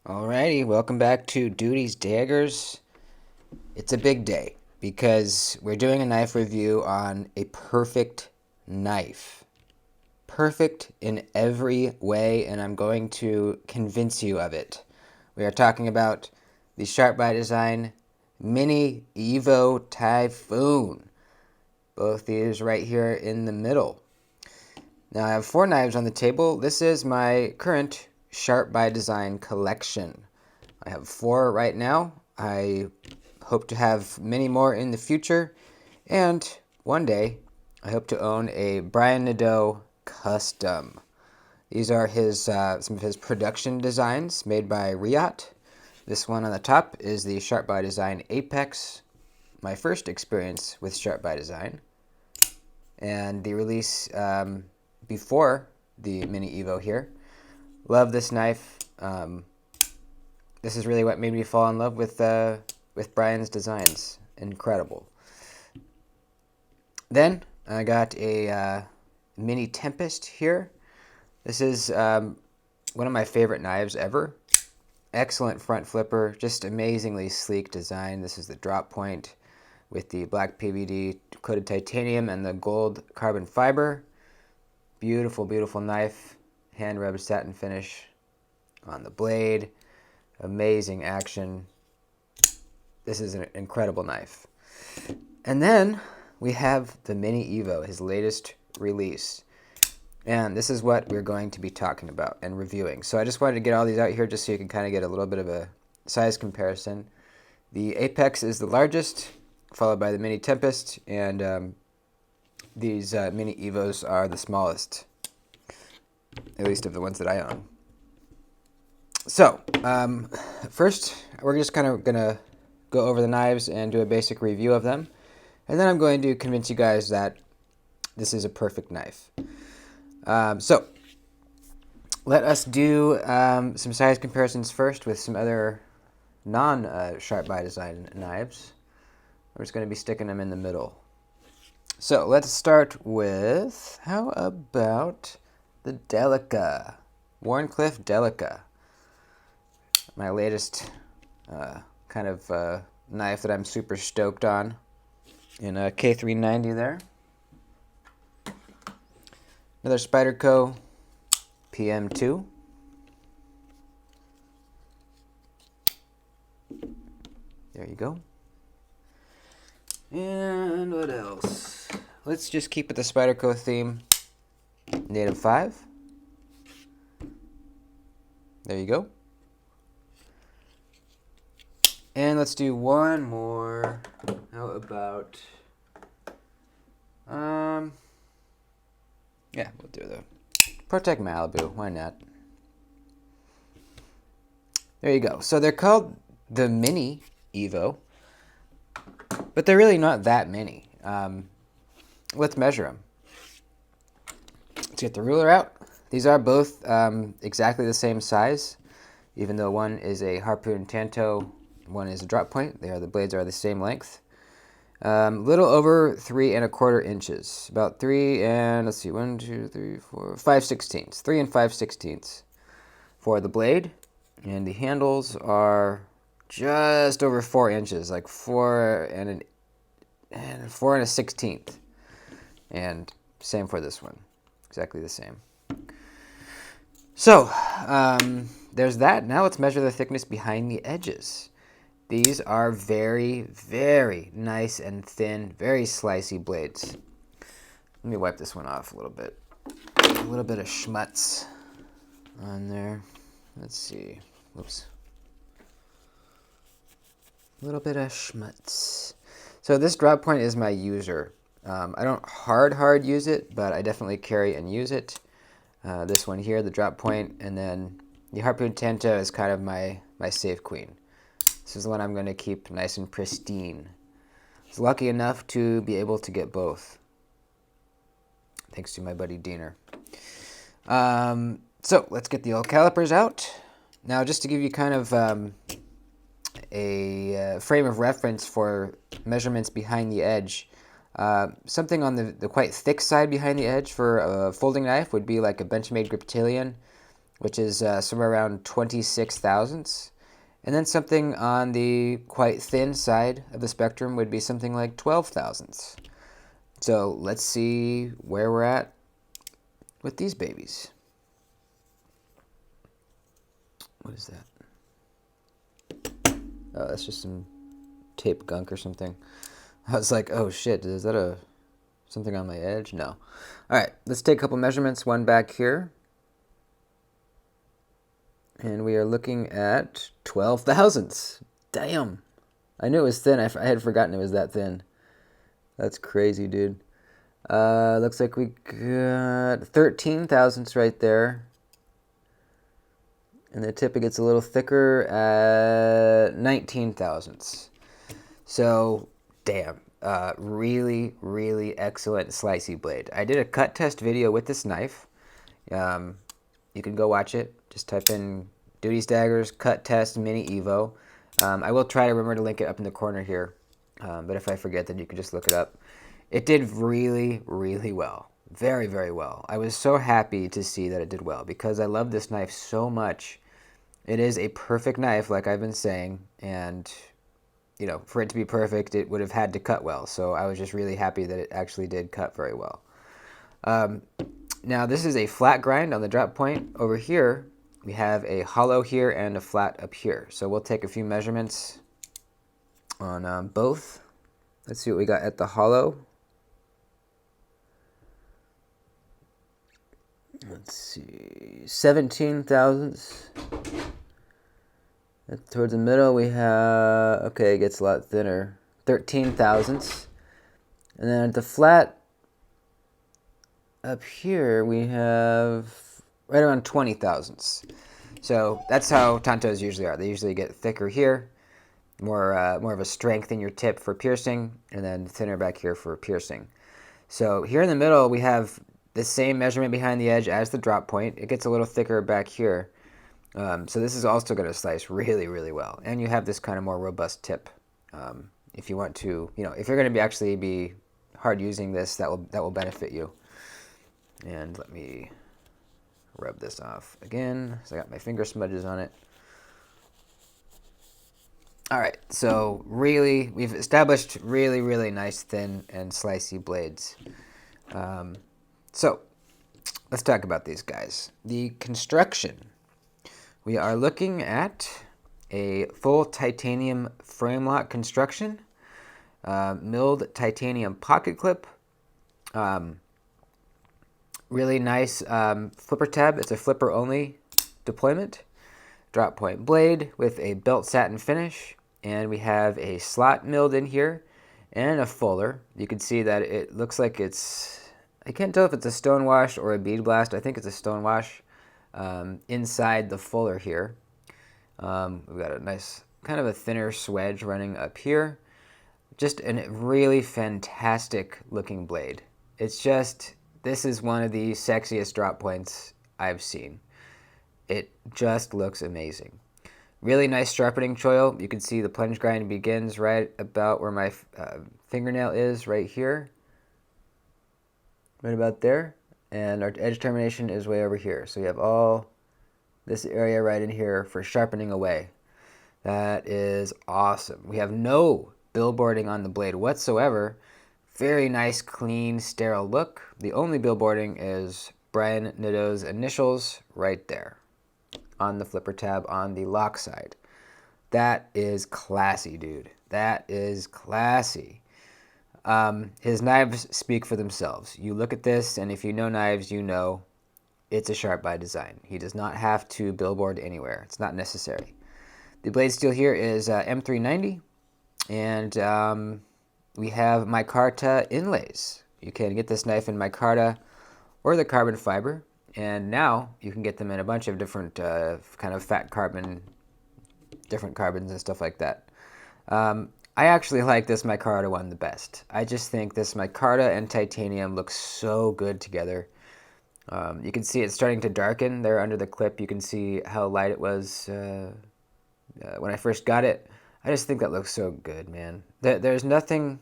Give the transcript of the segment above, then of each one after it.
Alrighty, welcome back to Duty's Daggers. It's a big day because we're doing a knife review on a perfect knife. Perfect in every way, and I'm going to convince you of it. We are talking about the Sharp by Design Mini Evo Typhoon. Both these right here in the middle. Now I have 4 knives on the table. This is my current Sharp by Design collection. I have 4 right now. I hope to have many more in the future. And one day, I hope to own a Brian Nadeau custom. These are some of his production designs made by Riot. This one on the top is the Sharp by Design Apex, my first experience with Sharp by Design. And the release before the Mini Evo here. Love this knife. This is really what made me fall in love with Brian's designs. Incredible. Then I got a Mini Tempest here. This is one of my favorite knives ever. Excellent front flipper, just amazingly sleek design. This is the drop point with the black PVD coated titanium and the gold carbon fiber. Beautiful, beautiful knife. Hand rubbed satin finish on the blade. Amazing action. This is an incredible knife. And then we have the Mini Evo, his latest release. And this is what we're going to be talking about and reviewing. So I just wanted to get all these out here just so you can kind of get a little bit of a size comparison. The Apex is the largest, followed by the Mini Tempest, and these Mini Evos are the smallest, at least of the ones that I own. So, first, we're just kind of going to go over the knives and do a basic review of them. And then I'm going to convince you guys that this is a perfect knife. So, let us do some size comparisons first with some other non-Sharp by Design knives. We're just going to be sticking them in the middle. So, let's start with, how about the Delica? Wharncliffe Delica. My latest kind of knife that I'm super stoked on in a K390 there. Another Spyderco PM2. There you go. And what else? Let's just keep with the Spyderco theme. Native 5. There you go. And let's do one more. How about yeah, we'll do the Protect Malibu. Why not? There you go. So they're called the Mini Evo, but they're really not that many. Let's measure them. Let's get the ruler out. These are both exactly the same size, even though one is a Harpoon Tanto, one is a drop point. The blades are the same length. Little over 3 1/4 inches. About 3 and, let's see, 1, 2, 3, 4, 5/16. 3 and 5/16 for the blade. And the handles are just over 4 inches, like 4 and 4 1/16. And same for this one. Exactly the same. So, there's that. Now let's measure the thickness behind the edges. These are very, very nice and thin, very slicey blades. Let me wipe this one off a little bit. A little bit of schmutz on there. Let's see. Whoops. A little bit of schmutz. So this drop point is my user. I don't hard use it, but I definitely carry and use it. This one here, the drop point, and then the Harpoon Tanto is kind of my safe queen. This is the one I'm going to keep nice and pristine. I was lucky enough to be able to get both, thanks to my buddy Diener. So let's get the old calipers out. Now, just to give you kind of a frame of reference for measurements behind the edge, something on the quite thick side behind the edge for a folding knife would be like a Benchmade Griptilian. which is somewhere around 26 thousandths. And then something on the quite thin side of the spectrum would be something like 12 thousandths. So let's see where we're at with these babies. What is that? Oh, that's just some tape gunk or something. I was like, oh shit, is that something on my edge? No. All right, let's take a couple measurements. One back here. And we are looking at 12 thousandths. Damn. I knew it was thin. I had forgotten it was that thin. That's crazy, dude. Looks like we got 13 thousandths right there. And the tip, it gets a little thicker at 19 thousandths. So, damn. Really, really excellent slicey blade. I did a cut test video with this knife. You can go watch it. Just type in Duty's Daggers Cut Test Mini Evo. I will try to remember to link it up in the corner here. But if I forget, then you can just look it up. It did really, really well. Very, very well. I was so happy to see that it did well because I love this knife so much. It is a perfect knife, like I've been saying. And, you know, for it to be perfect, it would have had to cut well. So I was just really happy that it actually did cut very well. Now, this is a flat grind on the drop point. Over here, we have a hollow here and a flat up here. So we'll take a few measurements on both. Let's see what we got at the hollow. Let's see, 17 thousandths. Towards the middle, we have, okay, it gets a lot thinner, 13 thousandths. And then at the flat up here, we have right around 20 thousandths. So that's how Tantos usually are. They usually get thicker here, more of a strength in your tip for piercing, and then thinner back here for piercing. So here in the middle, we have the same measurement behind the edge as the drop point. It gets a little thicker back here. So this is also going to slice really, really well. And you have this kind of more robust tip. If you want to, you know, if you're going to actually be hard using this, that will benefit you. And let me rub this off again. So I got my finger smudges on it. All right, so really, we've established really, really nice thin and slicey blades. So let's talk about these guys. The construction. We are looking at a full titanium frame lock construction, milled titanium pocket clip, really nice flipper tab. It's a flipper only deployment, drop point blade with a belt satin finish, and we have a slot milled in here and a fuller. You can see that it looks like it's, I can't tell if it's a stone wash or a bead blast. I think it's a stone wash inside the fuller here. We've got a nice kind of a thinner swedge running up here. Just a really fantastic looking blade. It's just, this is one of the sexiest drop points I've seen. It just looks amazing. Really nice sharpening choil. You can see the plunge grind begins right about where my fingernail is, right here. Right about there. And our edge termination is way over here. So you have all this area right in here for sharpening away. That is awesome. We have no billboarding on the blade whatsoever. Very nice, clean, sterile look. The only billboarding is Brian Nadeau's initials right there on the flipper tab on the lock side. That is classy, dude. That is classy. His knives speak for themselves. You look at this, and if you know knives, you know it's a sharp by design. He does not have to billboard anywhere. It's not necessary. The blade steel here is M390, and we have micarta inlays. You can get this knife in micarta or the carbon fiber, and now you can get them in a bunch of different kind of fat carbon, different carbons and stuff like that. I actually like this micarta one the best. I just think this micarta and titanium look so good together. You can see it's starting to darken there under the clip. You can see how light it was when I first got it. I just think that looks so good, man. There's nothing...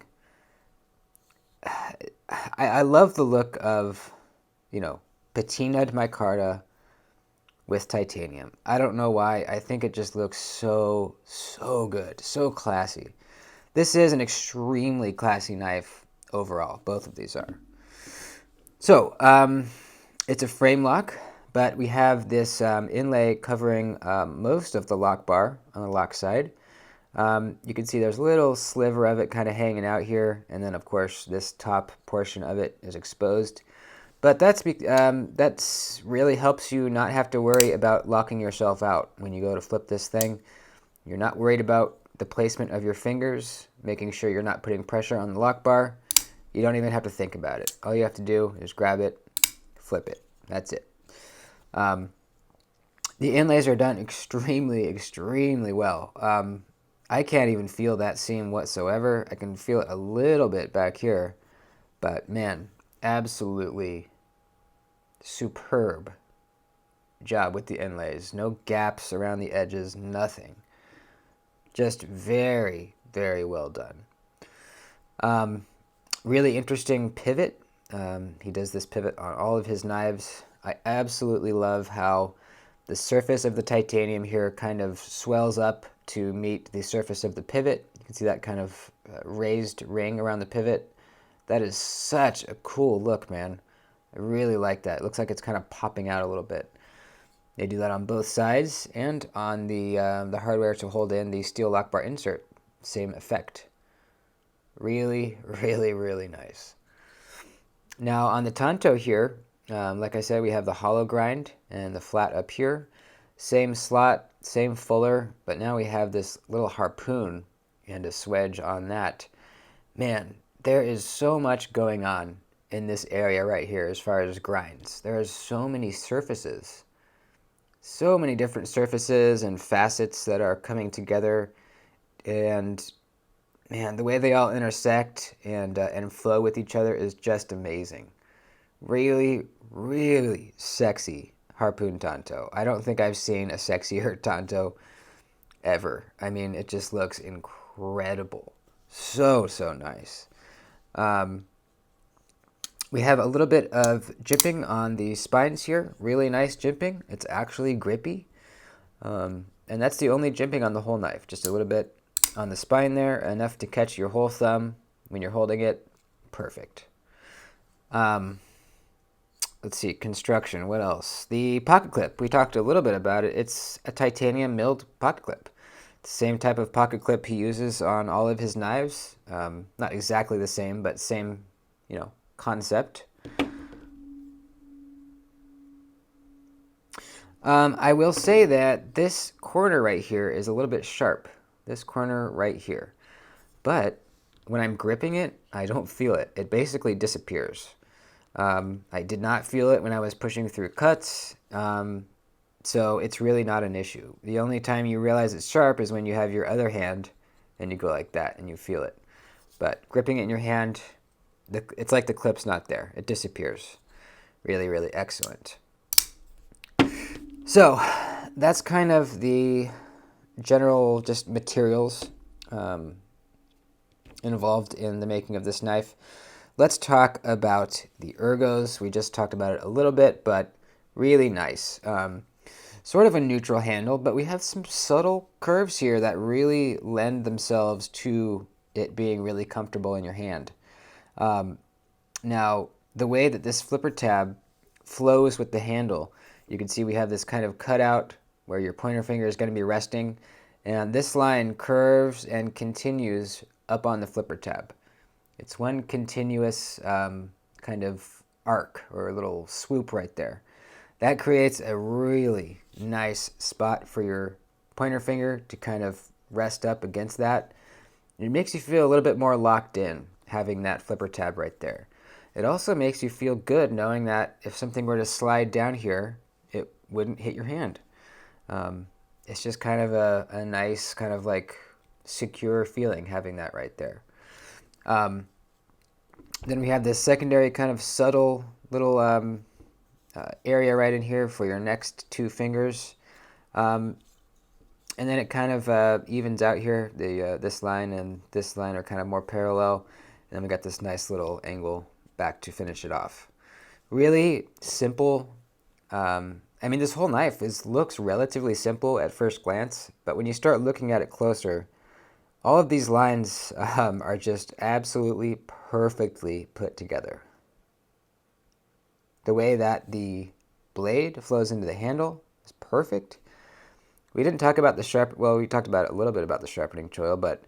I love the look of, you know, patinaed micarta with titanium. I don't know why. I think it just looks so good, so classy. This is an extremely classy knife overall. Both of these are. So it's a frame lock, but we have this inlay covering most of the lock bar on the lock side. You can see there's a little sliver of it kind of hanging out here, and then of course this top portion of it is exposed. But that's really helps you not have to worry about locking yourself out when you go to flip this thing. You're not worried about the placement of your fingers, making sure you're not putting pressure on the lock bar. You don't even have to think about it. All you have to do is grab it, flip it. That's it. The inlays are done extremely well. I can't even feel that seam whatsoever. I can feel it a little bit back here, but man, absolutely superb job with the inlays. No gaps around the edges, nothing. Just very well done. Really interesting pivot. He does this pivot on all of his knives. I absolutely love how the surface of the titanium here kind of swells up to meet the surface of the pivot. You can see that kind of raised ring around the pivot. That is such a cool look, man. I really like that. It looks like it's kind of popping out a little bit. They do that on both sides and on the hardware to hold in the steel lock bar insert. Same effect. Really nice. Now on the Tanto here, like I said, we have the hollow grind and the flat up here. Same slot, same fuller, but now we have this little harpoon and a swedge on that. Man, there is so much going on in this area right here as far as grinds. There are so many surfaces. So many different surfaces and facets that are coming together, and man, the way they all intersect and flow with each other is just amazing. Really sexy harpoon Tanto. I don't think I've seen a sexier Tanto ever. I mean, it just looks incredible. So nice. We have a little bit of jimping on the spines here. Really nice jimping. It's actually grippy. And that's the only jimping on the whole knife. Just a little bit on the spine there, enough to catch your whole thumb when you're holding it. Perfect. Let's see, construction. What else? The pocket clip. We talked a little bit about it. It's a titanium milled pocket clip. The same type of pocket clip he uses on all of his knives. Not exactly the same, but same, concept. I will say that this corner right here is a little bit sharp. This corner right here. But when I'm gripping it, I don't feel it. It basically disappears. I did not feel it when I was pushing through cuts, so it's really not an issue. The only time you realize it's sharp is when you have your other hand and you go like that and you feel it. But gripping it in your hand, it's like the clip's not there. It disappears. Really excellent. So that's kind of the general just materials involved in the making of this knife. Let's talk about the ergos. We just talked about it a little bit, but really nice. Sort of a neutral handle, but we have some subtle curves here that really lend themselves to it being really comfortable in your hand. Now, the way that this flipper tab flows with the handle, you can see we have this kind of cutout where your pointer finger is going to be resting, and this line curves and continues up on the flipper tab. It's one continuous kind of arc or a little swoop right there. That creates a really nice spot for your pointer finger to kind of rest up against that. It makes you feel a little bit more locked in having that flipper tab right there. It also makes you feel good knowing that if something were to slide down here, it wouldn't hit your hand. It's just kind of a nice kind of like secure feeling having that right there. Then we have this secondary kind of subtle little area right in here for your next two fingers. And then it kind of evens out here. This line and this line are kind of more parallel. And then we got this nice little angle back to finish it off. Really simple. I mean, this whole knife looks relatively simple at first glance, but when you start looking at it closer, all of these lines are just absolutely perfectly put together. The way that the blade flows into the handle is perfect. We didn't talk about the sharp. Well, we talked about a little bit about the sharpening choil, but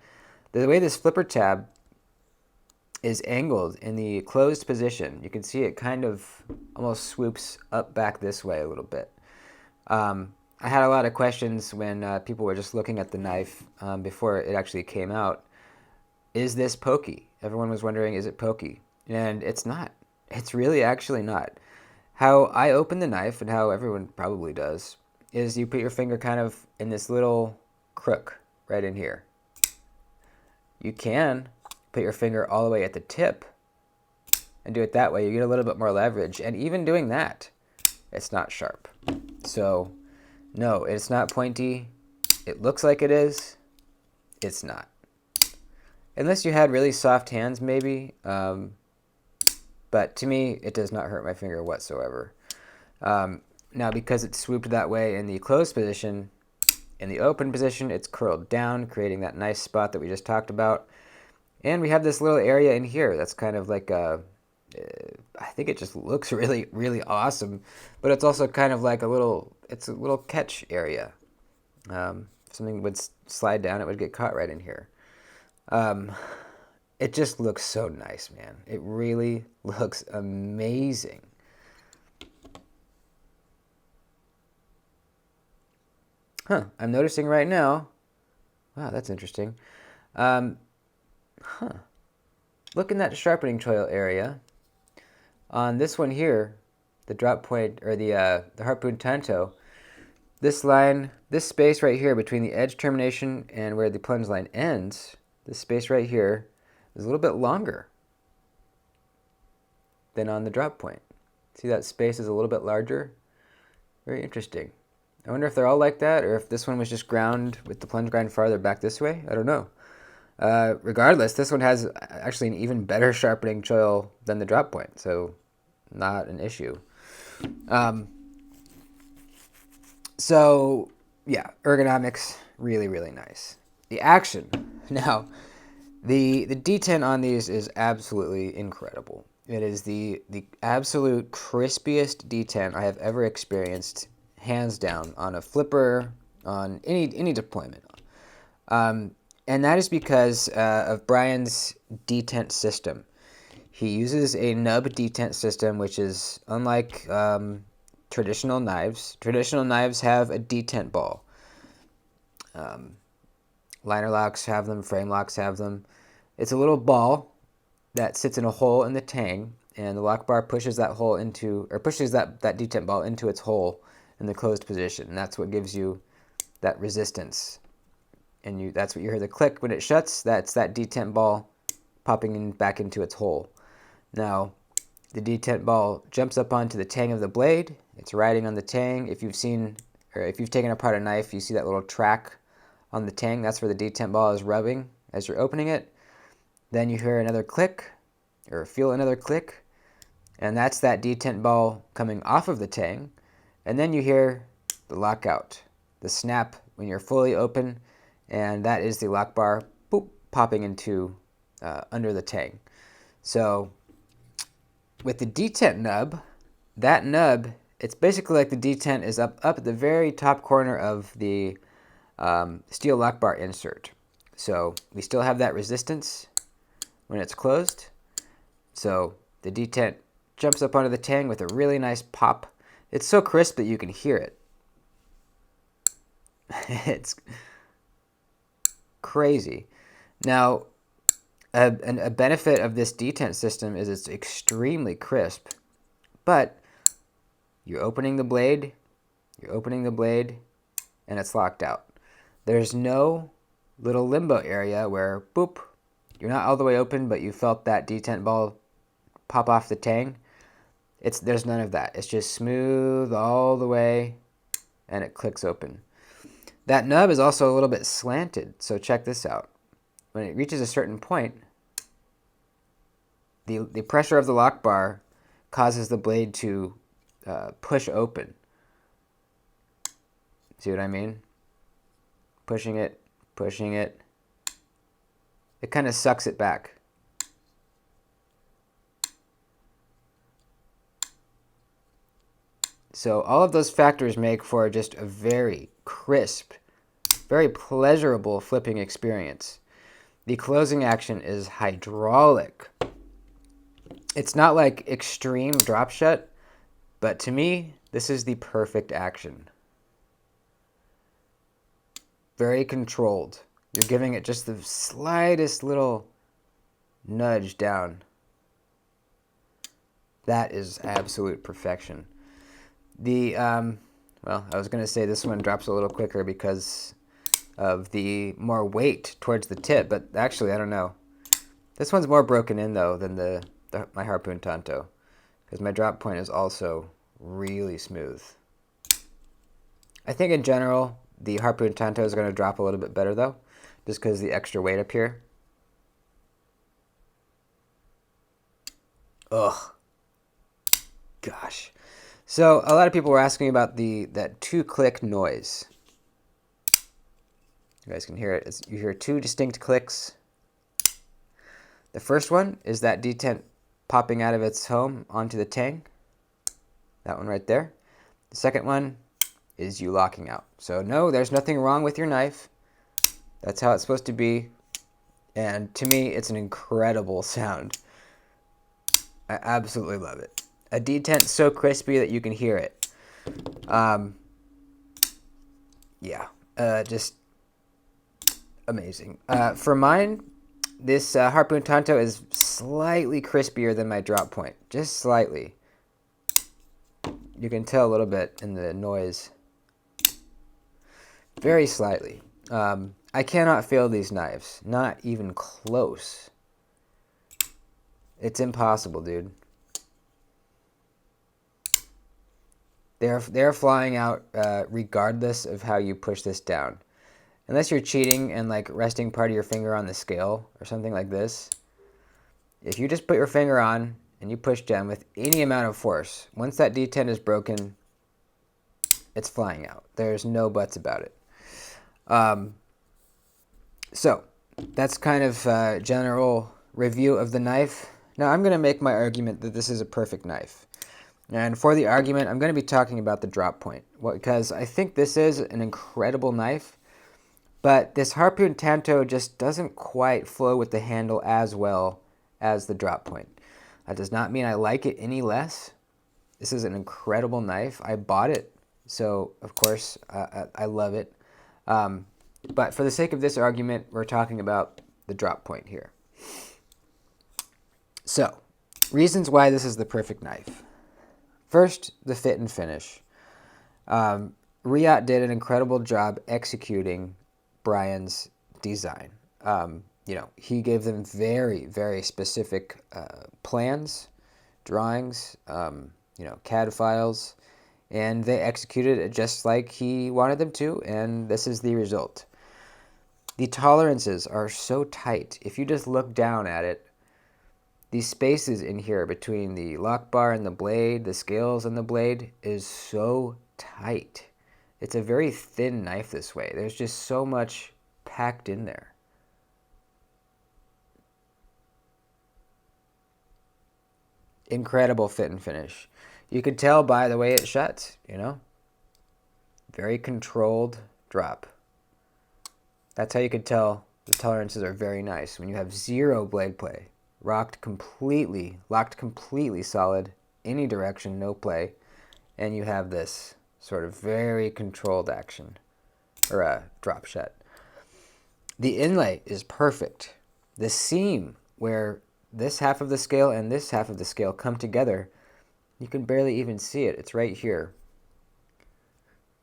the way this flipper tab is angled in the closed position, you can see it kind of almost swoops up back this way a little bit. I had a lot of questions when people were just looking at the knife before it actually came out. Is this pokey? Everyone was wondering, is it pokey? And it's not. It's really actually not. How I open the knife, and how everyone probably does, is you put your finger kind of in this little crook right in here. You can put your finger all the way at the tip and do it that way. You get a little bit more leverage. And even doing that, it's not sharp. So, no, it's not pointy. It looks like it is. It's not. Unless you had really soft hands, maybe. But to me, it does not hurt my finger whatsoever. Now, because it's swooped that way in the closed position, in the open position, it's curled down, creating that nice spot that we just talked about. And we have this little area in here that's kind of like I think it just looks really, really awesome. But it's also kind of like it's a little catch area. If something would slide down, it would get caught right in here. It just looks so nice, man. It really looks amazing. I'm noticing right now. Wow, that's interesting. Look in that sharpening choil area. On this one here, the drop point, or the harpoon tanto, this line, this space right here between the edge termination and where the plunge line ends, this space right here is a little bit longer than on the drop point. See, that space is a little bit larger? Very interesting. I wonder if they're all like that, or if this one was just ground with the plunge grind farther back this way. I don't know. Regardless, this one has actually an even better sharpening choil than the drop point, so not an issue. So yeah, ergonomics, really, really nice. The action. Now, the detent on these is absolutely incredible. It is the absolute crispiest detent I have ever experienced, hands down, on a flipper, on any deployment. And that is because of Brian's detent system. He uses a nub detent system, which is unlike traditional knives. Traditional knives have a detent ball. Liner locks have them, frame locks have them. It's a little ball that sits in a hole in the tang, and the lock bar pushes that hole into, or pushes that detent ball into its hole in the closed position. And that's what gives you that resistance. And that's what you hear the click when it shuts. That's that detent ball popping back into its hole. Now, the detent ball jumps up onto the tang of the blade. It's riding on the tang. If you've taken apart a knife, you see that little track on the tang. That's where the detent ball is rubbing as you're opening it. Then you hear another click, or feel another click, and that's that detent ball coming off of the tang. And then you hear the lockout, the snap when you're fully open, and that is the lock bar boop, popping into under the tang. So with the detent nub, that nub, it's basically like the detent is up at the very top corner of the steel lock bar insert. So we still have that resistance when it's closed. So the detent jumps up onto the tang with a really nice pop. It's so crisp that you can hear it. It's crazy. Now, a benefit of this detent system is it's extremely crisp, but you're opening the blade, and it's locked out. There's no little limbo area where, boop, you're not all the way open, but you felt that detent ball pop off the tang. There's none of that. It's just smooth all the way, and it clicks open. That nub is also a little bit slanted, so check this out. When it reaches a certain point, the pressure of the lock bar causes the blade to push open. See what I mean? Pushing it, pushing it. It kind of sucks it back. So all of those factors make for just a very crisp, very pleasurable flipping experience. The closing action is hydraulic. It's not like extreme drop shut, but to me, this is the perfect action. Very controlled. You're giving it just the slightest little nudge down. That is absolute perfection. Well, I was going to say this one drops a little quicker because of the more weight towards the tip, but actually, I don't know. This one's more broken in, though, than my Harpoon Tanto, because my drop point is also really smooth. I think in general, the Harpoon Tanto is going to drop a little bit better, though, just because of the extra weight up here. Ugh. Gosh. So a lot of people were asking about that 2-click noise. You guys can hear it. You hear 2 distinct clicks. The first one is that detent popping out of its home onto the tang. That one right there. The second one is you locking out. So no, there's nothing wrong with your knife. That's how it's supposed to be. And to me, it's an incredible sound. I absolutely love it. A detent so crispy that you can hear it. Just amazing. For mine, this Harpoon Tanto is slightly crispier than my drop point. Just slightly. You can tell a little bit in the noise. Very slightly. I cannot fail these knives. Not even close. It's impossible, dude. They're flying out regardless of how you push this down. Unless you're cheating and like resting part of your finger on the scale or something like this. If you just put your finger on and you push down with any amount of force, once that detent is broken, it's flying out. There's no buts about it. So that's kind of a general review of the knife. Now I'm going to make my argument that this is a perfect knife. And for the argument, I'm going to be talking about the drop point, because I think this is an incredible knife, but this Harpoon Tanto just doesn't quite flow with the handle as well as the drop point. That does not mean I like it any less. This is an incredible knife. I bought it, so of course I love it. But for the sake of this argument, we're talking about the drop point here. So, reasons why this is the perfect knife. First, the fit and finish. Riot did an incredible job executing Brian's design. He gave them very, very specific plans, drawings, CAD files, and they executed it just like he wanted them to, and this is the result. The tolerances are so tight. If you just look down at it, these spaces in here between the lock bar and the blade, the scales and the blade, is so tight. It's a very thin knife this way. There's just so much packed in there. Incredible fit and finish. You could tell by the way it shuts, Very controlled drop. That's how you could tell the tolerances are very nice. When you have zero blade play, locked completely solid, any direction, no play, and you have this sort of very controlled action, or a drop shut. The inlay is perfect. The seam where this half of the scale and this half of the scale come together, you can barely even see it. It's right here.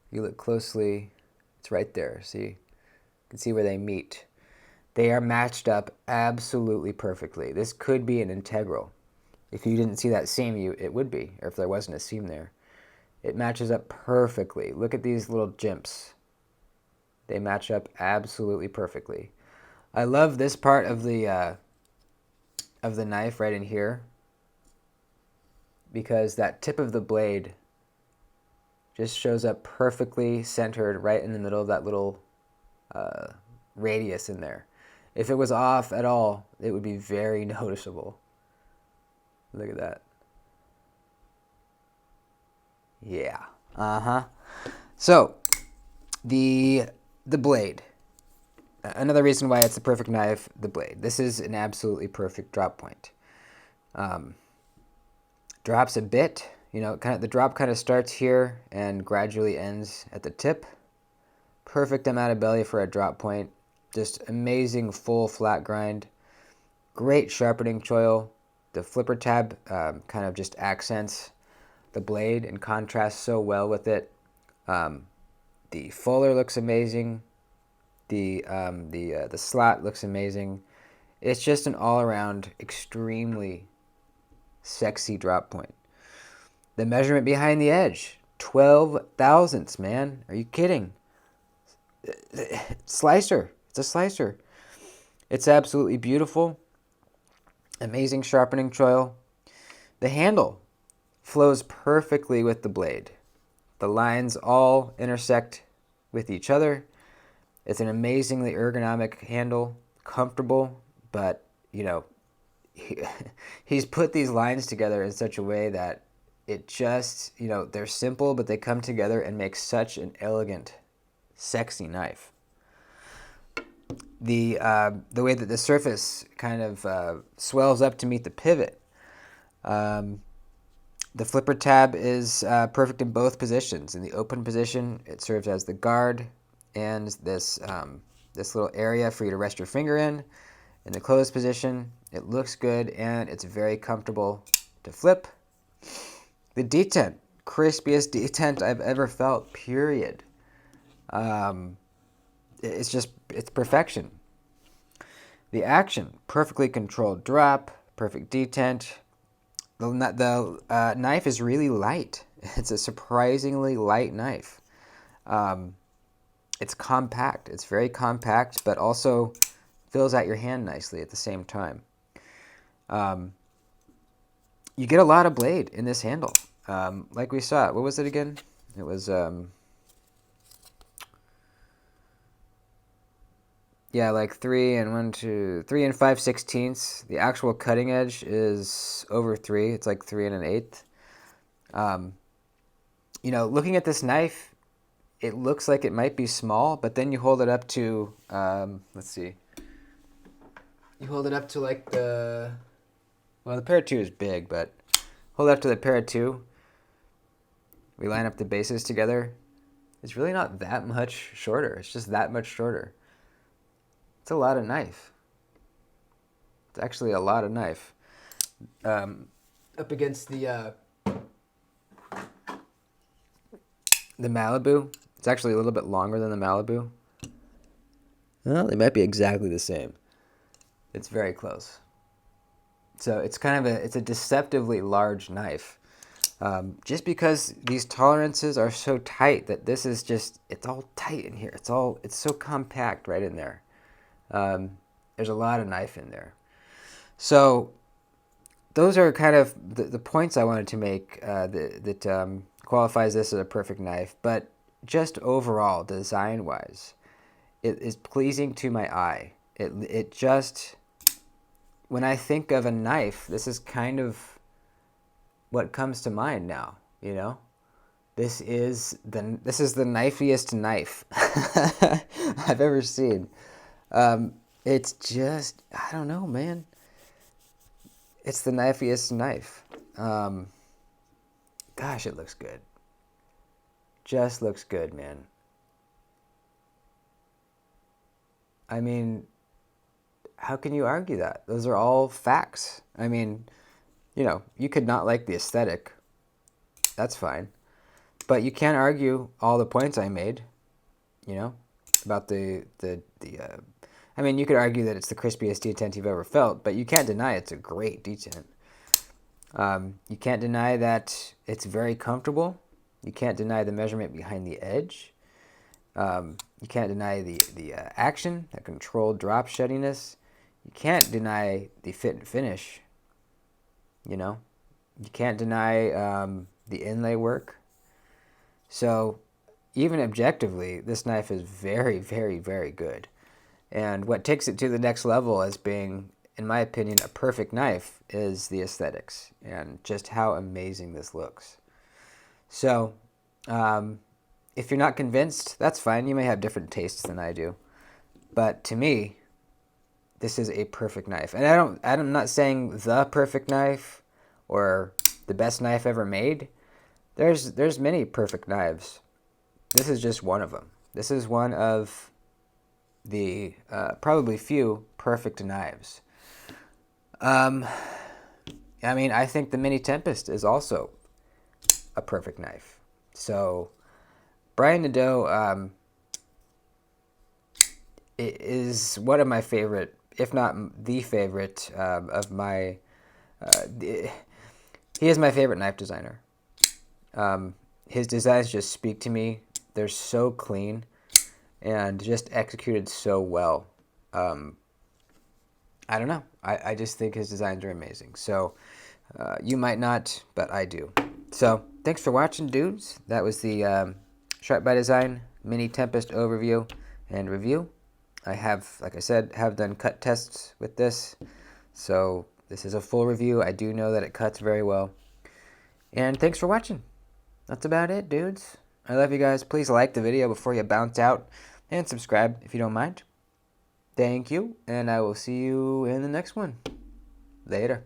You look closely, it's right there. See? You can see where they meet. They are matched up absolutely perfectly. This could be an integral. If you didn't see that seam, it would be, or if there wasn't a seam there. It matches up perfectly. Look at these little jimps. They match up absolutely perfectly. I love this part of the knife right in here, because that tip of the blade Just shows up perfectly centered right in the middle of that little radius in there. If it was off at all, it would be very noticeable. Look at that. Yeah. Uh-huh. So, the blade. Another reason why it's the perfect knife, the blade. This is an absolutely perfect drop point. Drops a bit, the drop kind of starts here and gradually ends at the tip. Perfect amount of belly for a drop point. Just amazing full flat grind. Great sharpening choil. The flipper tab kind of just accents the blade and contrasts so well with it. The fuller looks amazing. The slot looks amazing. It's just an all-around extremely sexy drop point. The measurement behind the edge, 12 thousandths, man. Are you kidding? Slicer. It's a slicer. It's absolutely beautiful. Amazing sharpening choil. The handle flows perfectly with the blade. The lines all intersect with each other. It's an amazingly ergonomic handle, comfortable, but, he's put these lines together in such a way that it just, they're simple, but they come together and make such an elegant, sexy knife. The way that the surface kind of swells up to meet the pivot. The flipper tab is perfect in both positions. In the open position, it serves as the guard and this little area for you to rest your finger in. In the closed position, it looks good and it's very comfortable to flip. The detent, crispiest detent I've ever felt, period. It's perfection. The action, perfectly controlled drop, perfect detent. The knife is really light. It's a surprisingly light knife. It's compact. It's very compact, but also fills out your hand nicely at the same time. You get a lot of blade in this handle. Like we saw, what was it again? It was, 3 and 5/16. The actual cutting edge is over 3. It's like 3 1/8. Looking at this knife, it looks like it might be small, but then you hold it up to, let's see. You hold it up to the Para 2 is big, but hold it up to the Para 2. We line up the bases together. It's really not that much shorter. It's just that much shorter. It's a lot of knife. It's actually a lot of knife. Up against the Malibu. It's actually a little bit longer than the Malibu. Well, they might be exactly the same. It's very close. So it's it's a deceptively large knife. Just because these tolerances are so tight that this is it's all tight in here. It's so compact right in there. There's a lot of knife in there. So those are kind of the points I wanted to make that qualifies this as a perfect knife. But just overall, design-wise, it is pleasing to my eye. It just, when I think of a knife, this is kind of what comes to mind now, This is the knifiest knife I've ever seen. It's just, I don't know, man. It's the knifiest knife. Gosh, it looks good. Just looks good, man. I mean, how can you argue that? Those are all facts. I mean, you could not like the aesthetic. That's fine. But you can't argue all the points I made, about I mean, you could argue that it's the crispiest detent you've ever felt, but you can't deny it's a great detent. You can't deny that it's very comfortable. You can't deny the measurement behind the edge. You can't deny the action, that controlled drop sheddiness. You can't deny the fit and finish. You can't deny the inlay work. So even objectively, this knife is very, very, very good. And what takes it to the next level as being, in my opinion, a perfect knife is the aesthetics and just how amazing this looks. So, if you're not convinced, that's fine. You may have different tastes than I do. But to me, this is a perfect knife. And I'm not saying the perfect knife or the best knife ever made. There's many perfect knives. This is just one of them. This is one of the probably few perfect knives. I mean, I think the Mini Tempest is also a perfect knife. So, Brian Nadeau is one of my favorite, if not the favorite, of my. He is my favorite knife designer. His designs just speak to me. They're so clean and just executed so well. I don't know. I just think his designs are amazing. So you might not, but I do. So thanks for watching, dudes. That was the Sharp by Design Mini Tempest overview and review. I have, like I said, have done cut tests with this. So this is a full review. I do know that it cuts very well. And thanks for watching. That's about it, dudes. I love you guys. Please like the video before you bounce out and subscribe if you don't mind. Thank you, and I will see you in the next one. Later.